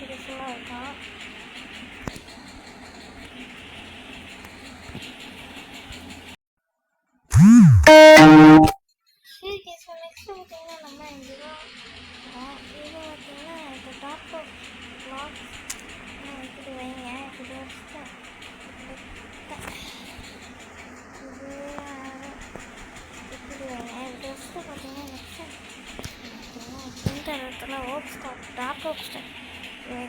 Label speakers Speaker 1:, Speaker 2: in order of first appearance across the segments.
Speaker 1: இது ஃபுல்லாக இருக்கும். சரி கேஸ் நெக்ஸ்ட் பார்த்தீங்கன்னா நம்ம இதுதான் இது பார்த்தீங்கன்னா இந்த டாப் பிளாக்ஸ் இப்படி வைங்க. இப்படி வச்சுட்டு இது இப்படி வைங்க. இப்படி வச்சுட்டு பார்த்தீங்கன்னா நெக்ஸ்ட்டு இந்த இடத்துல ஓப்ஸ் டாப் ஓப்ஸ் இதே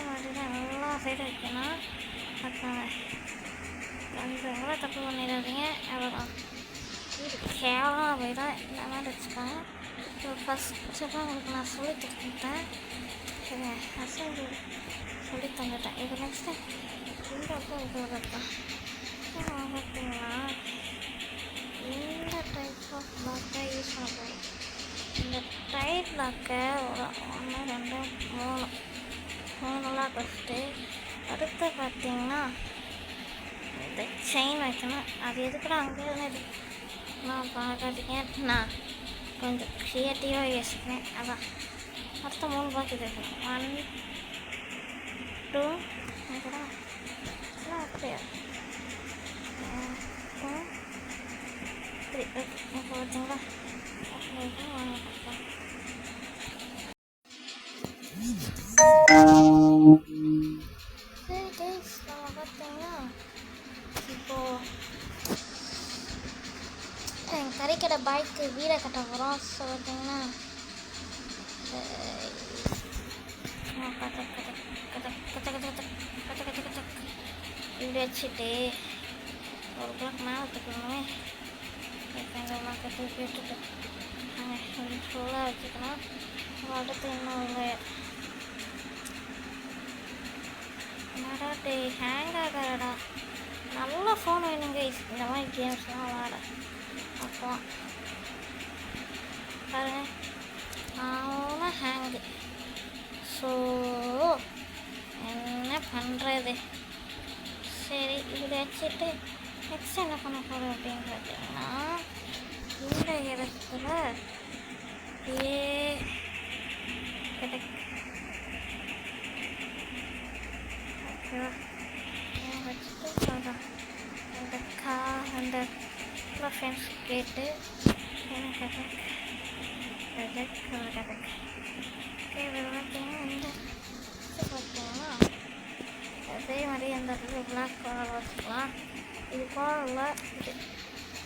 Speaker 1: மாதிரி தான் எல்லா சைடும் வைக்கணும். கொஞ்சம் கூட தப்பு பண்ணிடாதீங்க. அவ்வளோதான். இது கேவலமாக போய் தான் இந்த மாதிரி வச்சுக்கோங்க. ஸோ ஃபஸ்ட்டு உங்களுக்கு நான் சொல்லி தந்துட்டேன். சரி அசைடு சொல்லி தந்துட்டேன். இது நெக்ஸ்ட்டு இந்த பக்கம் இது தான் பார்த்தீங்கன்னா இந்த டைப் ஆஃப் லாக்கை யூஸ் பண்ண போகிறோம். இந்த டைட் லாக்கை ஒரு 1 2 3 லாக் வச்சுட்டு அடுத்து பார்த்தீங்கன்னா இந்த செயின் வைக்கணும். அது எதுக்குடா அங்கே இது நான் பார்க்காதீங்க, நான் கொஞ்சம் க்ரியேட்டிவாக யோசிக்கிறேன். அதான் அடுத்த 3 பாக்கெட் வைக்கணும். 1 2 கூட அப்படியா 2 3 ஓகே. இப்போ பார்த்தீங்களா வாங்க பார்க்கலாம். சரி கைஸ், நம்ம பார்த்தீங்கன்னா இப்போது எங்கள் கறிக்கடை பாய்க்கு வீடை கட்ட போகிறோம். ஸோ பார்த்தீங்கன்னா வீடு வச்சுட்டு ஒரு பிளாக் மேலே தூக்கணுமே. இந்த பிளாக்கை தூக்கி விட்டுட்டு நாங்கள் இப்படி ஃபுல்லாக வச்சுக்கணும். அடுத்து இன்னும் என்னடா டே ஹேங் ஆகாடா. நல்ல ஃபோன் வேணுங்க இந்த மாதிரி கேம்ஸ்லாம் விளாட. அப்போ பாருங்க அவ்வளோ ஹேங்கு. ஸோ என்ன பண்ணுறது? சரி இப்படி வச்சுட்டு நெக்ஸ்ட் என்ன பண்ண போகிறோம் அப்படின்னு பார்த்தீங்கன்னா இந்த இடத்துல ஓகேவா வச்சுட்டு சொல்கிறேன். அந்த ஃப்ரெண்ட்ஸ் கேட்டு எனக்கு பார்த்தீங்கன்னா இந்த பார்த்தீங்கன்னா அதே மாதிரி அந்த இடத்துல பிளாக் கலர் வச்சுக்கலாம். இது போகல இது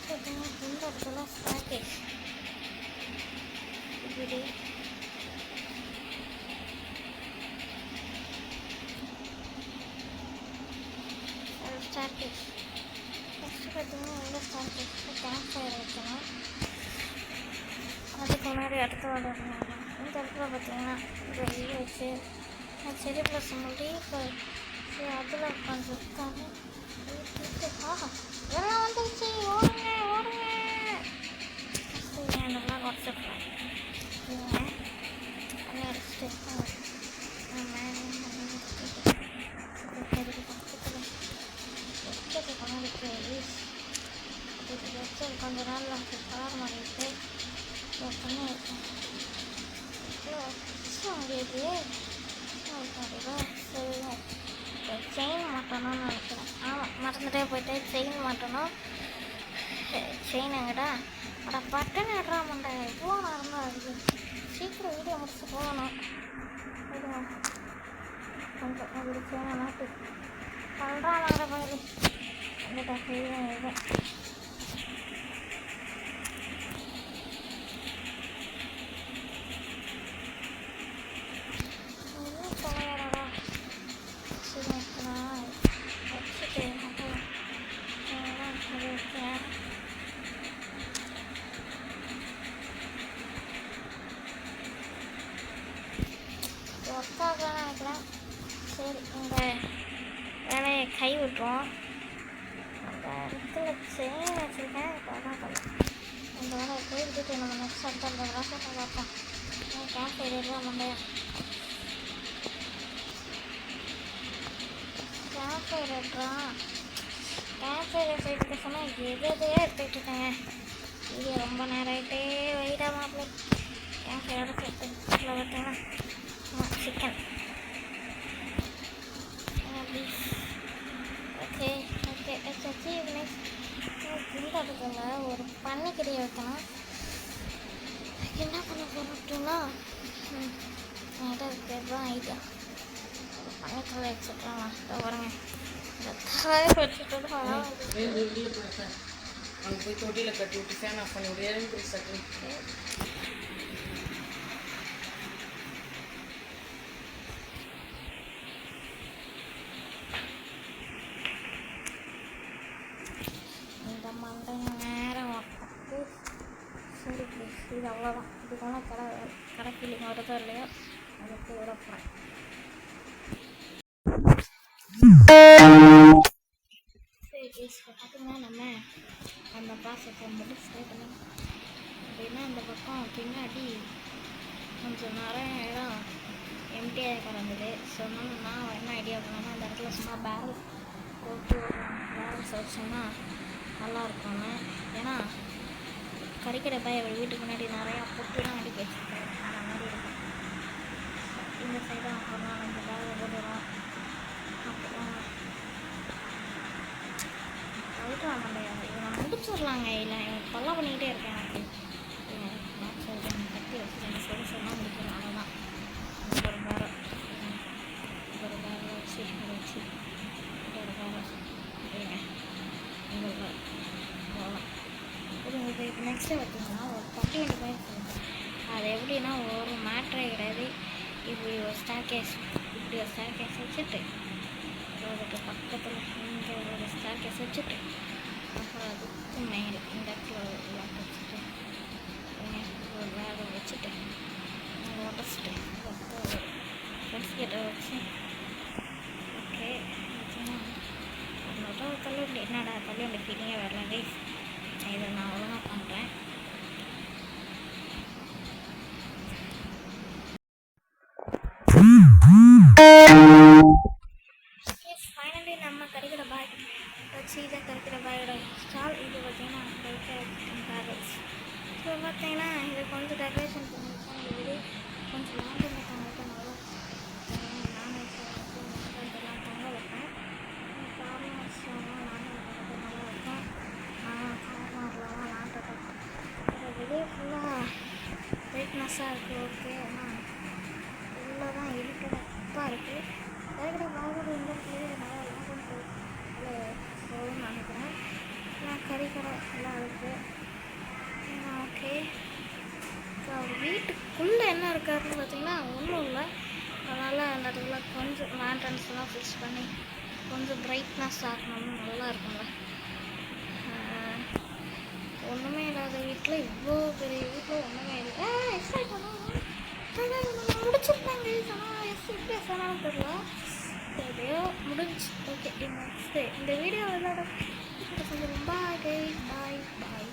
Speaker 1: பார்த்தீங்கன்னா இந்த இடத்துல ஸ்டாக்கேஜ் இப்படி ஸ்டாக்கேஜ். நெக்ஸ்ட்டு பார்த்தீங்கன்னா இந்த ஸ்டாக்கேஜ் கேம்ப் ஃபயர் வைக்கணும். அதுக்கு முன்னாடி அடுத்த வளரணும். இந்த இடத்துல பார்த்தீங்கன்னா வெளியே வச்சு செடி ப்ளஸ் முடி இப்போ அதில் உட்காந்து இருக்காங்க. இதெல்லாம் வந்துச்சு, ஓடுங்க ஓடுங்க. அந்த மாதிரி வாட்ஸ்அப் பண்ணி அடிச்சுட்டு கொஞ்ச நாள் கலர் மாறிட்டு பண்ணியிருக்கேன். செயின் மாட்டணும்னு நினைக்கிறேன். ஆமாம் மறந்துட்டே போயிட்டு செயின் மாட்டணும். செயின் எங்கடா அட பட்டன் எடுறா மண்டை. இவ்வளோ நேரம் தான் இருக்குது. சீக்கிரம் வீடியோ முடிச்சு போகணும். கொஞ்சம் அப்படி செயினை மாட்டு பண்ணுறாங்க பயிர் இந்த இது ஒர்க்காகலாம் நினைக்கிறேன். சரி இந்த வேலையை கை விட்டுருவோம். அந்த இடத்துல செயின் வச்சுருக்கேன். இப்போ அதான் சொல்லலாம். இந்த வேலையை போயிட்டு நம்ம நெக்ஸ்ட் அடுத்த ராசத்தை பார்ப்போம். கேம்ப் ஏரியா மண்டையா கேம்ப் ஏரியாடுறான். கேம்ப் ஏரியா போயிட்டு சொன்னால் எதையே எடுத்துக்கிட்டு இருக்கேங்க. வீடியோ ரொம்ப நேரம் ஆகிட்டே வெயிட்டாக மாப்பிள்ளை. கேம்ப் ஏரியாவோட சேர்த்து பார்த்தீங்கன்னா சிக்கன். ஓகே ஓகே வச்சாச்சு. நெக்ஸ்ட் கிண்டதுக்குள்ள ஒரு பன்னிக்கறி வைக்கணும். என்ன பண்ண போகிறோம்னா என்கிட்ட இருக்கிறது தான் ஐடியா. ஒரு பன்னிக்கறி வச்சுக்கலாம். பாருங்க இந்த காய வச்சுட்டு
Speaker 2: அங்கே போய் தொட்டியில் கட்டி விட்டு ஃபேன் ஆஃப் பண்ணி விடு. ஏழு சட்டு
Speaker 1: இந்த மண்டை நேரம் வந்து சரி ப்ளீஸ். இது அவ்வளோதான். இதுக்கெல்லாம் கடை ஃபீலிங் வருதோ இல்லையோ அதுக்கு விட போகிறேன். சரி ப்ளீஸ் இப்போ பார்த்தீங்கன்னா நம்ம அந்த ப்ராசஸை முடிச்சு பண்ணலாம். அப்படின்னா இந்த பக்கம் பின்னாடி கொஞ்சம் நிறைய இடம் எம்டியாக கிடந்தது. ஸோ அதனால நான் என்ன ஐடியா பண்ணேன்னா அந்த இடத்துல சும்மா பேரல் போட்டு பேரல்ஸ் வச்சோம்னா நல்லாயிருக்கும்னு. ஏன்னா கறிக்கடை பாய் வீட்டுக்கு முன்னாடி நிறையா பொட்டுலாம் அடிக்க வச்சுருக்கேன். அந்த மாதிரி இருக்கும். இந்த சைடும் அப்புறம் நம்ம பேரல் போட்டுடுறோம். அப்புறம் அழுக்கலாம் நம்ம இதை நான் முடிச்சிடலாங்க. இல்லை எனக்கு தொல்லை பண்ணிக்கிட்டே இருக்கேன். எனக்கு சொல்கிறேன் கட்டி வச்சு ரெண்டு சொல்லி சொன்னால் முடிச்சிடலாம். அவ்வளோதான். ஒரு பேரல் ஒரு பேரல் வச்சு வச்சு ஒரு பேரல் அப்படிங்க இந்த பேரல் அவ்வளோதான். இது இப்போ நெக்ஸ்ட்டு பார்த்தீங்கன்னா ஒரு பட்டி வண்டி மாதிரி சொல்லுங்கள். அது எப்படின்னா ஒரு மேட்ரே கிடையாது. இப்படி ஒரு ஸ்டார்கேஸ் இப்படி ஒரு ஸ்டார்கேஸ் வச்சுட்டு அதுக்கு பக்கத்தில் இங்கே ஒரு ஸ்டார்கேஸ் வச்சுட்டு அப்புறம் அதுக்கு மேலே இந்த இடத்துல ஒரு லாக் வச்சுட்டு ஒரு வேலை வச்சுட்டு உடச்சிட்டு ஒரு ஃப்ரெண்ட்ஸ் கிட்ட வச்சு ஓகே வச்சுன்னா ஒரு தள்ளுவண்டி. என்னடா தள்ளுவண்டி ஃபீலிங்கே வரல கைஸ். இதை நான் ஒழுங்காக பண்ணுறேன். ஃபைனலி நம்ம கறிக்கடை பாய் வச்சு இதை கறிக்கடை பாயோட ஸ்டால். இது பார்த்தீங்கன்னா பேரல்ஸ். ஸோ பார்த்தீங்கன்னா இதை கொஞ்சம் டெக்கரேஷன் பண்ணியிருக்கேன். இந்த வீடு கொஞ்சம் லாங் பண்ணிட்டாங்க. நல்லா நான்வெஜ் இதெல்லாம் தொங்க வைப்பேன். கார்னர்ஸ் நான்வெஜ் நல்லா இருக்கும். கார்னர்லாம் நாட்டுறேன். வெளியே ஃபுல்லாக வெயிட்னஸ்ஸாக இருக்குது. ஓகே ஆனால் உள்ளே தான் இருட்டடாக இருக்குது. கறிக்கடை பாயோட இந்த பிளேயர் நல்லா லாபம் போகும்னு நினைக்கிறேன். நான் கறிக்கடை எல்லாம் இருக்குது. ஓகே ஸோ வீட்டுக்குள்ளே என்ன இருக்காருன்னு பார்த்தீங்கன்னா ஒன்றும் இல்லை. அதனால் அந்த இடத்துல கொஞ்சம் லேண்டன்ஸ்லாம் ஃபிக்ஸ் பண்ணி கொஞ்சம் பிரைட்னஸ் ஆகணும்னு நல்லா இருக்கும்ல. ஒன்றுமே இல்லாத வீட்டில் இவ்வளோ பெரிய வீட்டில் ஒன்றுமே இல்லை. எக்ஸைட் பண்ணால் முடிச்சிருப்பாங்க. ஆனால் எப்படி சொன்னாலும் தெரியல. எப்படியோ முடிஞ்சு. ஓகே நெக்ஸ்ட்டு இந்த வீடியோ விளையாட கொஞ்சம் பாய் பாய் பாய்.